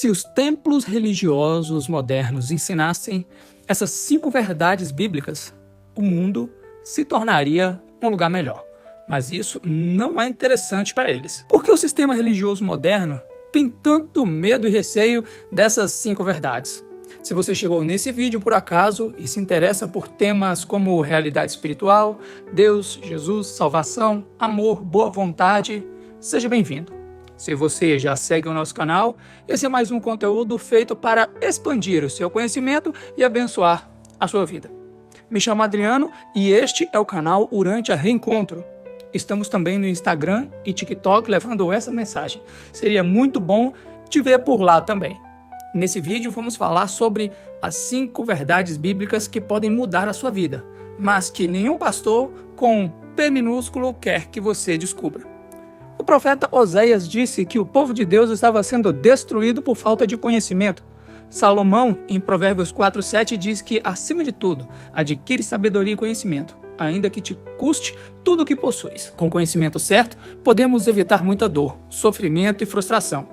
Se os templos religiosos modernos ensinassem essas 5 verdades bíblicas, o mundo se tornaria um lugar melhor. Mas isso não é interessante para eles. Por que o sistema religioso moderno tem tanto medo e receio dessas 5 verdades? Se você chegou nesse vídeo por acaso e se interessa por temas como realidade espiritual, Deus, Jesus, salvação, amor, boa vontade, seja bem-vindo. Se você já segue o nosso canal, esse é mais um conteúdo feito para expandir o seu conhecimento e abençoar a sua vida. Me chamo Adriano e este é o canal Urantia Reencontro. Estamos também no Instagram e TikTok levando essa mensagem. Seria muito bom te ver por lá também. Nesse vídeo vamos falar sobre as 5 verdades bíblicas que podem mudar a sua vida, mas que nenhum pastor com P minúsculo quer que você descubra. O profeta Oséias disse que o povo de Deus estava sendo destruído por falta de conhecimento. Salomão, em Provérbios 4:7, diz que, acima de tudo, adquire sabedoria e conhecimento, ainda que te custe tudo o que possuis. Com o conhecimento certo, podemos evitar muita dor, sofrimento e frustração.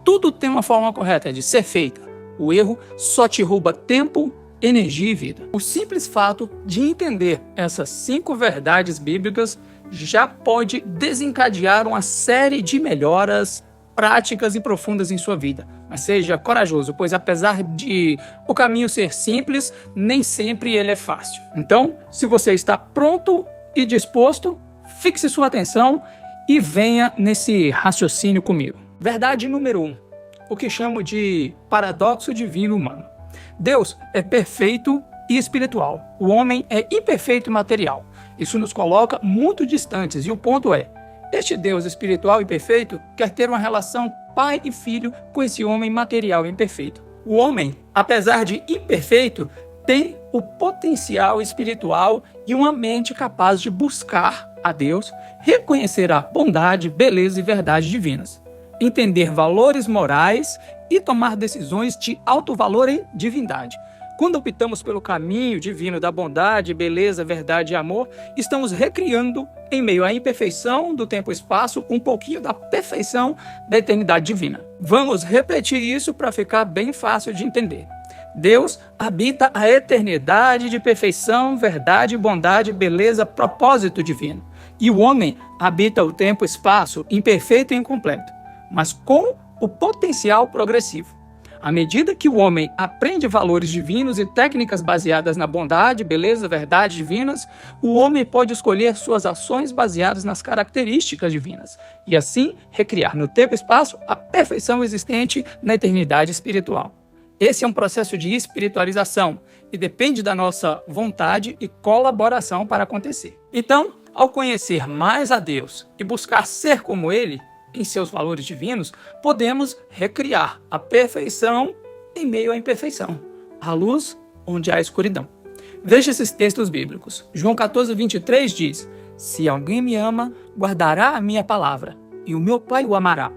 Tudo tem uma forma correta de ser feita. O erro só te rouba tempo, energia e vida. O simples fato de entender essas 5 verdades bíblicas já pode desencadear uma série de melhoras práticas e profundas em sua vida. Mas seja corajoso, pois apesar de o caminho ser simples, nem sempre ele é fácil. Então, se você está pronto e disposto, fixe sua atenção e venha nesse raciocínio comigo. Verdade número 1. O que chamo de paradoxo divino humano. Deus é perfeito e espiritual. O homem é imperfeito e material. Isso nos coloca muito distantes. E o ponto é, este Deus espiritual e perfeito quer ter uma relação pai e filho com esse homem material e imperfeito. O homem, apesar de imperfeito, tem o potencial espiritual e uma mente capaz de buscar a Deus, reconhecer a bondade, beleza e verdade divinas, entender valores morais e tomar decisões de alto valor e divindade. Quando optamos pelo caminho divino da bondade, beleza, verdade e amor, estamos recriando, em meio à imperfeição do tempo e espaço, um pouquinho da perfeição da eternidade divina. Vamos repetir isso para ficar bem fácil de entender. Deus habita a eternidade de perfeição, verdade, bondade, beleza, propósito divino. E o homem habita o tempo e espaço imperfeito e incompleto, mas com o potencial progressivo. À medida que o homem aprende valores divinos e técnicas baseadas na bondade, beleza, verdade divinas, o homem pode escolher suas ações baseadas nas características divinas e assim recriar no tempo e espaço a perfeição existente na eternidade espiritual. Esse é um processo de espiritualização e depende da nossa vontade e colaboração para acontecer. Então, ao conhecer mais a Deus e buscar ser como Ele, em seus valores divinos, podemos recriar a perfeição em meio à imperfeição, a luz onde há escuridão. Veja esses textos bíblicos. João 14:23 diz: se alguém me ama, guardará a minha palavra, e o meu Pai o amará,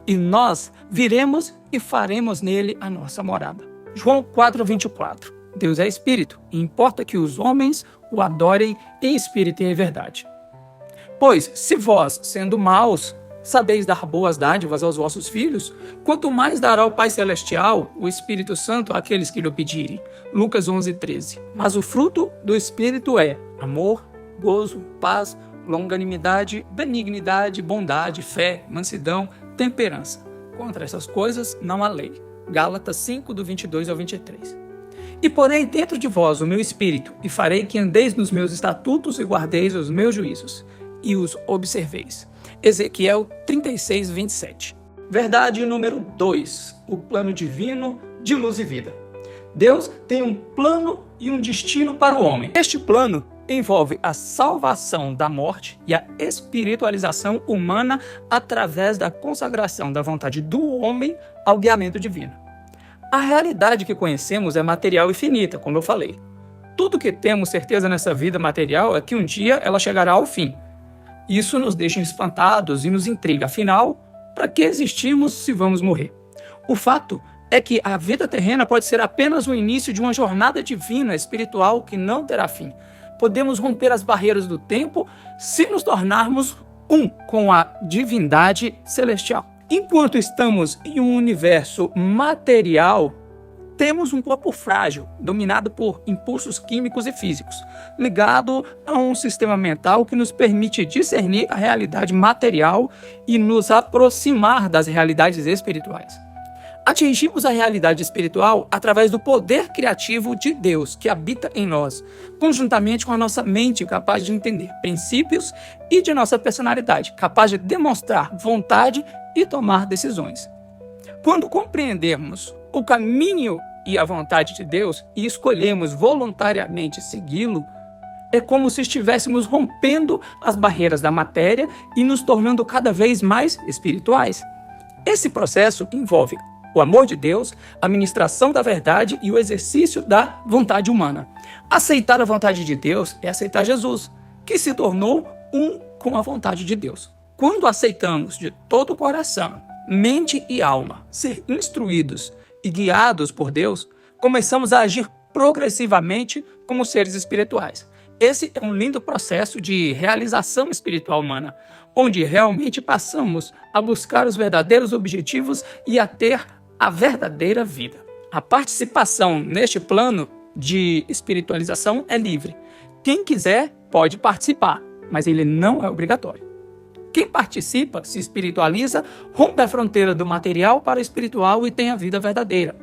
e nós viremos e faremos nele a nossa morada. João 4:24. Deus é espírito, e importa que os homens o adorem em espírito e em verdade. Pois, se vós, sendo maus, sabeis dar boas dádivas aos vossos filhos, quanto mais dará o Pai Celestial, o Espírito Santo, àqueles que lhe pedirem. Lucas 11:13. Mas o fruto do Espírito é amor, gozo, paz, longanimidade, benignidade, bondade, fé, mansidão, temperança. Contra essas coisas não há lei. Gálatas 5:22-23. E porém dentro de vós o meu Espírito, e farei que andeis nos meus estatutos e guardeis os meus juízos, e os observeis. Ezequiel 36:27. Verdade número 2. O plano divino de luz e vida. Deus tem um plano e um destino para o homem. Este plano envolve a salvação da morte e a espiritualização humana através da consagração da vontade do homem ao guiamento divino. A realidade que conhecemos é material e finita, como eu falei. Tudo que temos certeza nessa vida material é que um dia ela chegará ao fim. Isso nos deixa espantados e nos intriga. Afinal, para que existimos se vamos morrer? O fato é que a vida terrena pode ser apenas o início de uma jornada divina, espiritual, que não terá fim. Podemos romper as barreiras do tempo se nos tornarmos um com a divindade celestial. Enquanto estamos em um universo material, temos um corpo frágil, dominado por impulsos químicos e físicos, ligado a um sistema mental que nos permite discernir a realidade material e nos aproximar das realidades espirituais. Atingimos a realidade espiritual através do poder criativo de Deus que habita em nós, conjuntamente com a nossa mente capaz de entender princípios e de nossa personalidade, capaz de demonstrar vontade e tomar decisões. Quando compreendemos o caminho e a vontade de Deus e escolhemos voluntariamente segui-lo, é como se estivéssemos rompendo as barreiras da matéria e nos tornando cada vez mais espirituais. Esse processo envolve o amor de Deus, a ministração da verdade e o exercício da vontade humana. Aceitar a vontade de Deus é aceitar Jesus, que se tornou um com a vontade de Deus. Quando aceitamos de todo o coração, mente e alma ser instruídos e guiados por Deus, começamos a agir progressivamente como seres espirituais. Esse é um lindo processo de realização espiritual humana, onde realmente passamos a buscar os verdadeiros objetivos e a ter a verdadeira vida. A participação neste plano de espiritualização é livre. Quem quiser pode participar, mas ele não é obrigatório. Quem participa, se espiritualiza, rompe a fronteira do material para o espiritual e tem a vida verdadeira.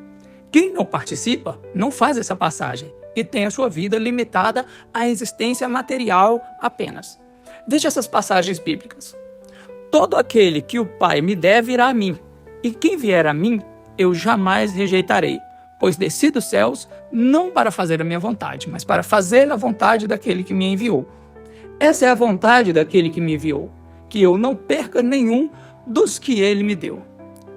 Quem não participa, não faz essa passagem e tem a sua vida limitada à existência material apenas. Veja essas passagens bíblicas. Todo aquele que o Pai me der virá a mim, e quem vier a mim, eu jamais rejeitarei, pois desci dos céus não para fazer a minha vontade, mas para fazer a vontade daquele que me enviou. Essa é a vontade daquele que me enviou, que eu não perca nenhum dos que ele me deu,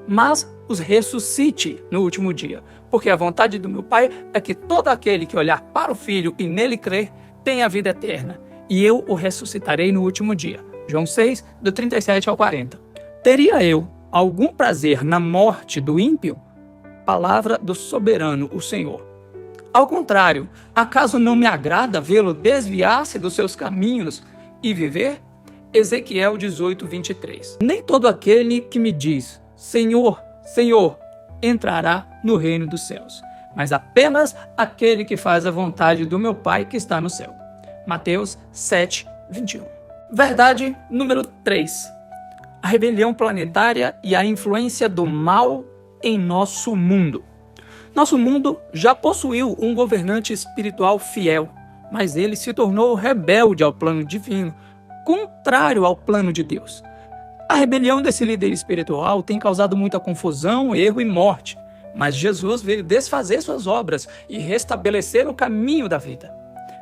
mas os ressuscite no último dia, porque a vontade do meu Pai é que todo aquele que olhar para o Filho e nele crer tenha a vida eterna, e eu o ressuscitarei no último dia. João 6, do 37 ao 40. Teria eu algum prazer na morte do ímpio? Palavra do soberano, o Senhor. Ao contrário, acaso não me agrada vê-lo desviar-se dos seus caminhos e viver? Ezequiel 18, 23. Nem todo aquele que me diz, Senhor, Senhor, entrará no reino dos céus, mas apenas aquele que faz a vontade do meu Pai que está no céu. Mateus 7, 21. Verdade número 3. A rebelião planetária e a influência do mal em nosso mundo. Nosso mundo já possuiu um governante espiritual fiel, mas ele se tornou rebelde ao plano divino, contrário ao plano de Deus. A rebelião desse líder espiritual tem causado muita confusão, erro e morte, mas Jesus veio desfazer suas obras e restabelecer o caminho da vida.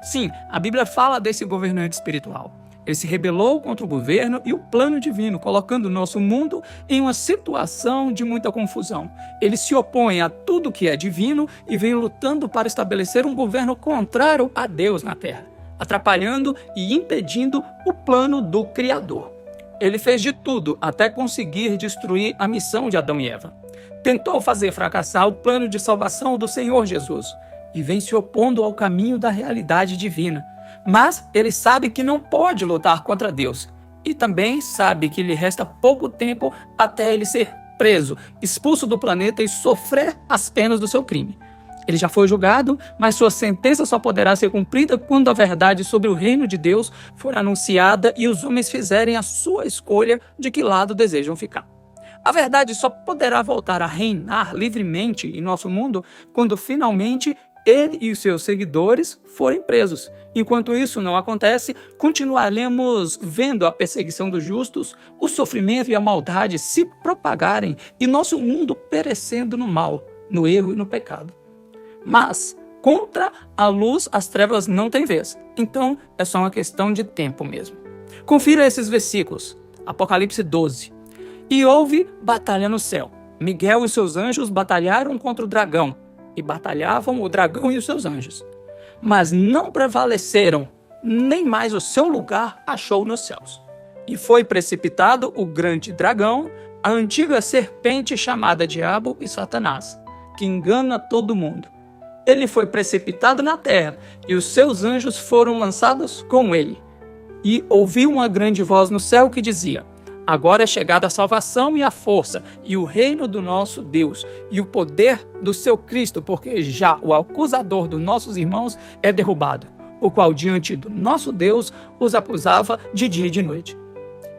Sim, a Bíblia fala desse governante espiritual. Ele se rebelou contra o governo e o plano divino, colocando o nosso mundo em uma situação de muita confusão. Ele se opõe a tudo que é divino e vem lutando para estabelecer um governo contrário a Deus na terra, atrapalhando e impedindo o plano do Criador. Ele fez de tudo até conseguir destruir a missão de Adão e Eva. Tentou fazer fracassar o plano de salvação do Senhor Jesus e vem se opondo ao caminho da realidade divina. Mas ele sabe que não pode lutar contra Deus e também sabe que lhe resta pouco tempo até ele ser preso, expulso do planeta e sofrer as penas do seu crime. Ele já foi julgado, mas sua sentença só poderá ser cumprida quando a verdade sobre o reino de Deus for anunciada e os homens fizerem a sua escolha de que lado desejam ficar. A verdade só poderá voltar a reinar livremente em nosso mundo quando finalmente ele e os seus seguidores forem presos. Enquanto isso não acontece, continuaremos vendo a perseguição dos justos, o sofrimento e a maldade se propagarem e nosso mundo perecendo no mal, no erro e no pecado. Mas, contra a luz, as trevas não têm vez. Então, é só uma questão de tempo mesmo. Confira esses versículos. Apocalipse 12. E houve batalha no céu. Miguel e seus anjos batalharam contra o dragão. E batalhavam o dragão e os seus anjos. Mas não prevaleceram, nem mais o seu lugar achou nos céus. E foi precipitado o grande dragão, a antiga serpente chamada Diabo e Satanás, que engana todo mundo. Ele foi precipitado na terra, e os seus anjos foram lançados com ele. E ouvi uma grande voz no céu que dizia: Agora é chegada a salvação e a força, e o reino do nosso Deus, e o poder do seu Cristo, porque já o acusador dos nossos irmãos é derrubado, o qual diante do nosso Deus os acusava de dia e de noite.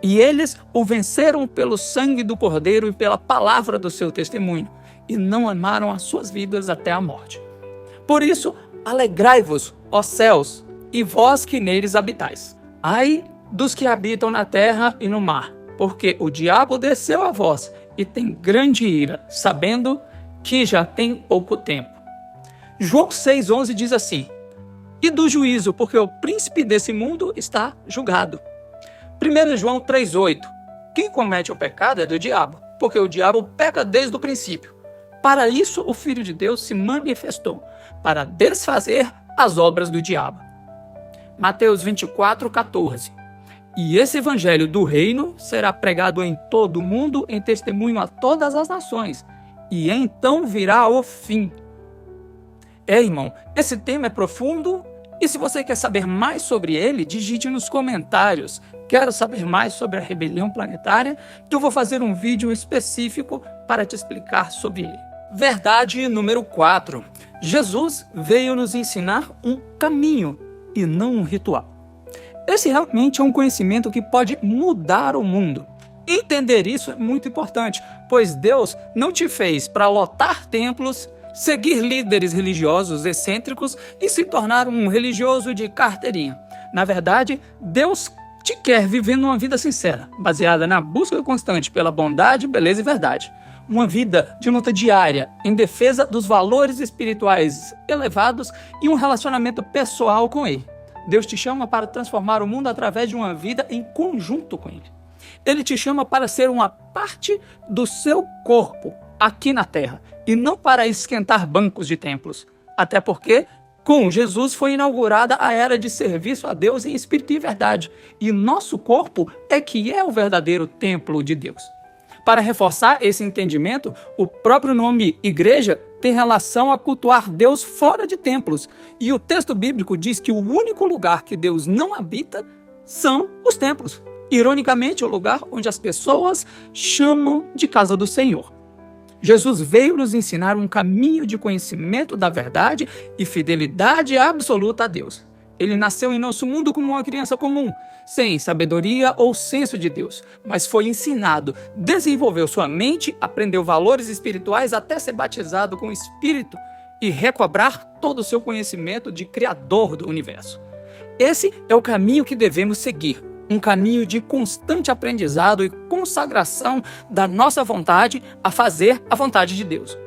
E eles o venceram pelo sangue do Cordeiro e pela palavra do seu testemunho, e não amaram as suas vidas até a morte. Por isso, alegrai-vos, ó céus, e vós que neles habitais. Ai dos que habitam na terra e no mar, porque o diabo desceu a vós e tem grande ira, sabendo que já tem pouco tempo. João 6,11 diz assim: e do juízo, porque o príncipe desse mundo está julgado. 1 João 3,8: quem comete o pecado é do diabo, porque o diabo peca desde o princípio. Para isso o Filho de Deus se manifestou, para desfazer as obras do diabo. Mateus 24,14: e esse evangelho do reino será pregado em todo o mundo em testemunho a todas as nações, e então virá o fim. Irmão, esse tema é profundo, e se você quer saber mais sobre ele, digite nos comentários: quero saber mais sobre a rebelião planetária, que eu vou fazer um vídeo específico para te explicar sobre ele. Verdade número 4. Jesus veio nos ensinar um caminho e não um ritual. Esse realmente é um conhecimento que pode mudar o mundo. Entender isso é muito importante, pois Deus não te fez para lotar templos, seguir líderes religiosos excêntricos e se tornar um religioso de carteirinha. Na verdade, Deus te quer vivendo uma vida sincera, baseada na busca constante pela bondade, beleza e verdade. Uma vida de luta diária em defesa dos valores espirituais elevados e um relacionamento pessoal com Ele. Deus te chama para transformar o mundo através de uma vida em conjunto com Ele. Ele te chama para ser uma parte do seu corpo aqui na terra e não para esquentar bancos de templos. Até porque, com Jesus, foi inaugurada a era de serviço a Deus em espírito e verdade. E nosso corpo é que é o verdadeiro templo de Deus. Para reforçar esse entendimento, o próprio nome igreja tem relação a cultuar Deus fora de templos. E o texto bíblico diz que o único lugar que Deus não habita são os templos. Ironicamente, o lugar onde as pessoas chamam de casa do Senhor. Jesus veio nos ensinar um caminho de conhecimento da verdade e fidelidade absoluta a Deus. Ele nasceu em nosso mundo como uma criança comum, sem sabedoria ou senso de Deus, mas foi ensinado, desenvolveu sua mente, aprendeu valores espirituais até ser batizado com o Espírito e recobrar todo o seu conhecimento de Criador do universo. Esse é o caminho que devemos seguir, um caminho de constante aprendizado e consagração da nossa vontade a fazer a vontade de Deus.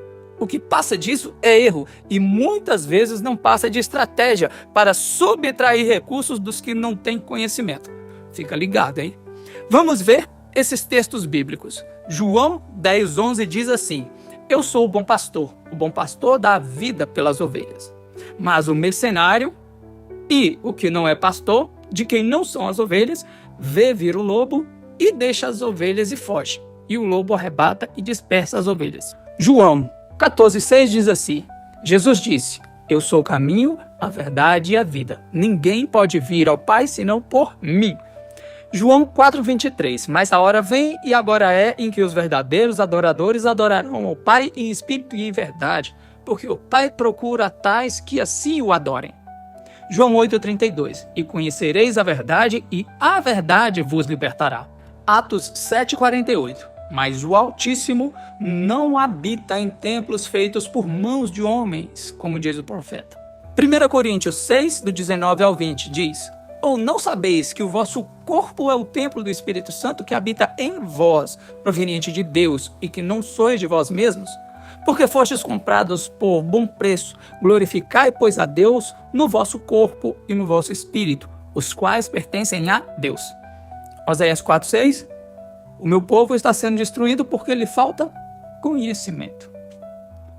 O que passa disso é erro e muitas vezes não passa de estratégia para subtrair recursos dos que não têm conhecimento. Fica ligado, hein? Vamos ver esses textos bíblicos. João 10,11 diz assim: eu sou o bom pastor dá a vida pelas ovelhas. Mas o mercenário e o que não é pastor, de quem não são as ovelhas, vê vir o lobo e deixa as ovelhas e foge. E o lobo arrebata e dispersa as ovelhas. João 14,6 diz assim: Jesus disse: eu sou o caminho, a verdade e a vida. Ninguém pode vir ao Pai senão por mim. João 4,23: mas a hora vem e agora é em que os verdadeiros adoradores adorarão ao Pai em espírito e em verdade, porque o Pai procura tais que assim o adorem. João 8,32: e conhecereis a verdade e a verdade vos libertará. Atos 7,48: mas o Altíssimo não habita em templos feitos por mãos de homens, como diz o profeta. 1 Coríntios 6, do 19 ao 20, diz: ou não sabeis que o vosso corpo é o templo do Espírito Santo que habita em vós, proveniente de Deus, e que não sois de vós mesmos? Porque fostes comprados por bom preço. Glorificai, pois, a Deus no vosso corpo e no vosso espírito, os quais pertencem a Deus. Oséias 4,6: o meu povo está sendo destruído porque lhe falta conhecimento.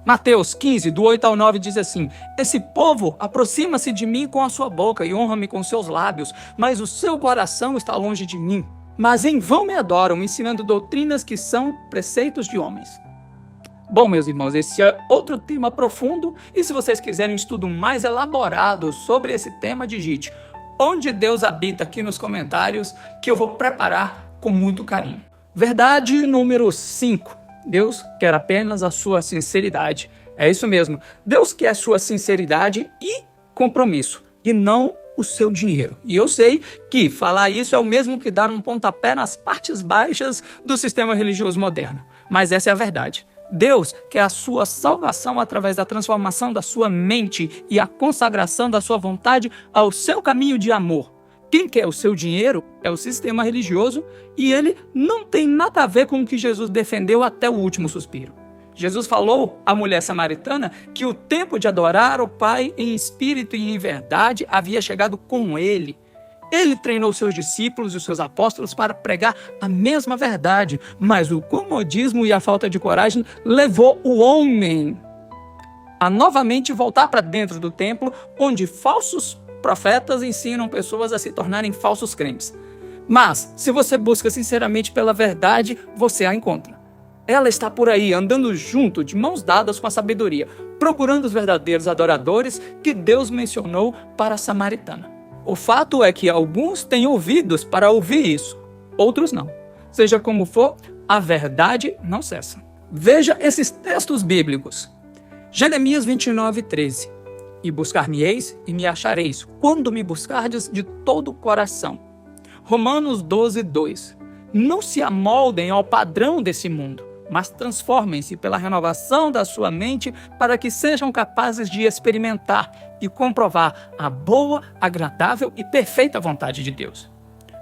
Mateus 15, do 8 ao 9 diz assim: esse povo aproxima-se de mim com a sua boca e honra-me com seus lábios, mas o seu coração está longe de mim. Mas em vão me adoram, ensinando doutrinas que são preceitos de homens. Bom, meus irmãos, esse é outro tema profundo, e se vocês quiserem um estudo mais elaborado sobre esse tema, digite onde Deus habita aqui nos comentários, que eu vou preparar com muito carinho. Verdade número 5. Deus quer apenas a sua sinceridade. É isso mesmo. Deus quer a sua sinceridade e compromisso, e não o seu dinheiro. E eu sei que falar isso é o mesmo que dar um pontapé nas partes baixas do sistema religioso moderno. Mas essa é a verdade. Deus quer a sua salvação através da transformação da sua mente e a consagração da sua vontade ao seu caminho de amor. Quem quer o seu dinheiro é o sistema religioso e ele não tem nada a ver com o que Jesus defendeu até o último suspiro. Jesus falou à mulher samaritana que o tempo de adorar o Pai em espírito e em verdade havia chegado com ele. Ele treinou seus discípulos e os seus apóstolos para pregar a mesma verdade, mas o comodismo e a falta de coragem levou o homem a novamente voltar para dentro do templo, onde falsos profetas ensinam pessoas a se tornarem falsos crentes. Mas, se você busca sinceramente pela verdade, você a encontra. Ela está por aí, andando junto, de mãos dadas com a sabedoria, procurando os verdadeiros adoradores que Deus mencionou para a samaritana. O fato é que alguns têm ouvidos para ouvir isso, outros não. Seja como for, a verdade não cessa. Veja esses textos bíblicos. Jeremias 29:13. E buscar-me-eis e me achareis, quando me buscardes de todo o coração. Romanos 12:2. Não se amoldem ao padrão desse mundo, mas transformem-se pela renovação da sua mente para que sejam capazes de experimentar e comprovar a boa, agradável e perfeita vontade de Deus.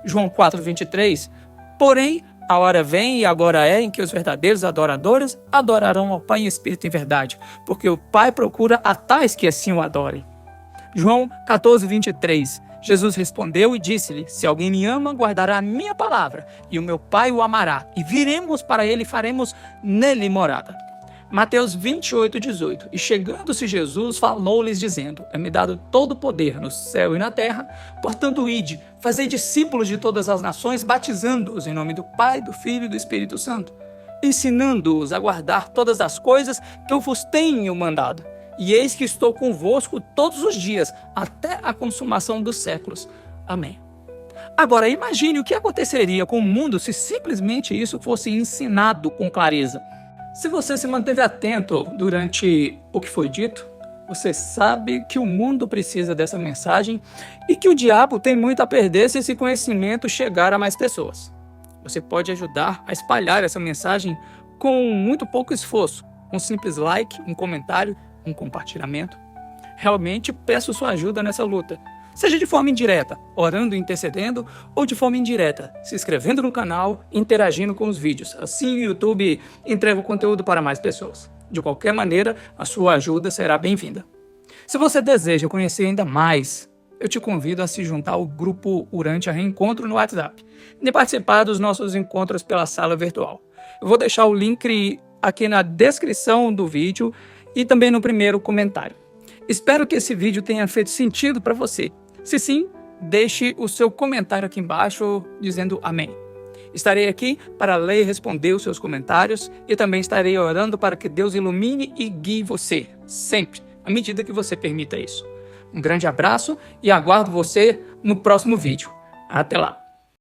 João 4:23. Porém, a hora vem e agora é em que os verdadeiros adoradores adorarão ao Pai em espírito e em verdade, porque o Pai procura a tais que assim o adorem. João 14:23. Jesus respondeu e disse-lhe: se alguém me ama, guardará a minha palavra, e o meu Pai o amará, e viremos para ele e faremos nele morada. Mateus 28:18. E chegando-se Jesus, falou-lhes dizendo: é-me dado todo o poder no céu e na terra, portanto ide, fazei discípulos de todas as nações, batizando-os em nome do Pai, do Filho e do Espírito Santo, ensinando-os a guardar todas as coisas que eu vos tenho mandado. E eis que estou convosco todos os dias, até a consumação dos séculos. Amém. Agora, imagine o que aconteceria com o mundo se simplesmente isso fosse ensinado com clareza. Se você se manteve atento durante o que foi dito, você sabe que o mundo precisa dessa mensagem e que o diabo tem muito a perder se esse conhecimento chegar a mais pessoas. Você pode ajudar a espalhar essa mensagem com muito pouco esforço, um simples like, um comentário, um compartilhamento. Realmente peço sua ajuda nessa luta. Seja de forma indireta, orando e intercedendo, ou de forma indireta, se inscrevendo no canal e interagindo com os vídeos. Assim o YouTube entrega o conteúdo para mais pessoas. De qualquer maneira, a sua ajuda será bem-vinda. Se você deseja conhecer ainda mais, eu te convido a se juntar ao grupo Urantia Reencontro no WhatsApp e participar dos nossos encontros pela sala virtual. Eu vou deixar o link aqui na descrição do vídeo e também no primeiro comentário. Espero que esse vídeo tenha feito sentido para você. Se sim, deixe o seu comentário aqui embaixo dizendo amém. Estarei aqui para ler e responder os seus comentários e também estarei orando para que Deus ilumine e guie você, sempre, à medida que você permita isso. Um grande abraço e aguardo você no próximo vídeo. Até lá!